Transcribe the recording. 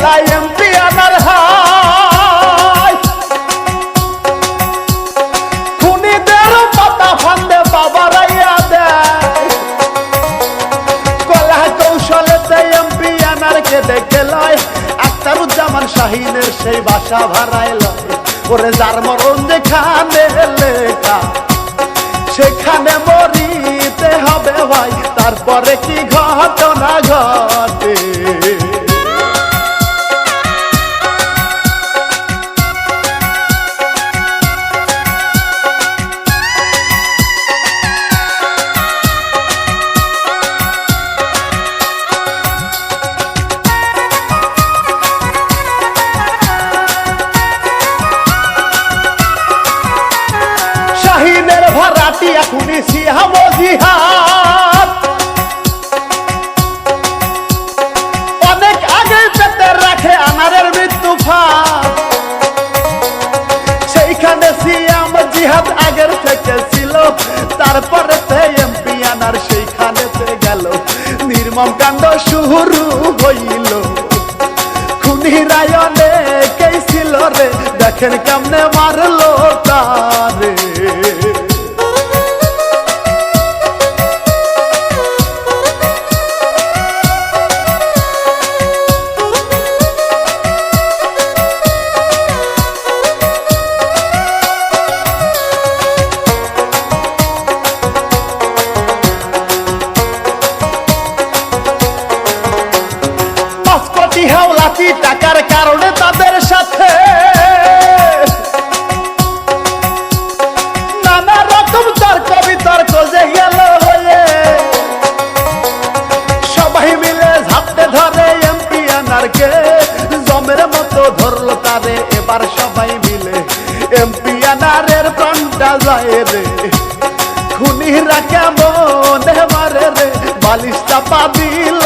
দেখায় এমপি আনার হাই খুনিদের পাতা ফান্দে বাবারাইয়া দেয় কলা কৌশলেতে এমপি আনারকে ডেকে লয় আখতারুজ্জামান শাহিনের সেই বাসা ভাড়ায় লয় ওরে যার মরণ যেখানে লেখা সেখানে মরিতে হবে ভাই তারপরে কি ঘটনা ঘটে শাহিনের ভাড়াটি এখনই সিহাম জিহাদ অনেক আগে পেতে রাখে আনারের মৃত্যু ফাঁদ সেইখানে সিয়াম জিহাদ আগের থেকে ছিল তারপরে এমপি আনার সেইখানেতে গেল নির্মম কাণ্ড শুরু হইল খুনিরা অনেকেই ছিল রে দেখেন কেমনে মারলো তারে হাওলাতি টাকার কারণে তাদের সাথে নানা রকম তর্ক বিতর্ক যে গেল হয়ে সবাই মিলে ঝাপটে ধরে এমপি আনারকে জমের মতো ধরলো তারে এবার সবাই মিলে এমপি আনারের প্রাণটা যায় রে খুনিরা কেমন মারে রে বালিশ চাপা দিল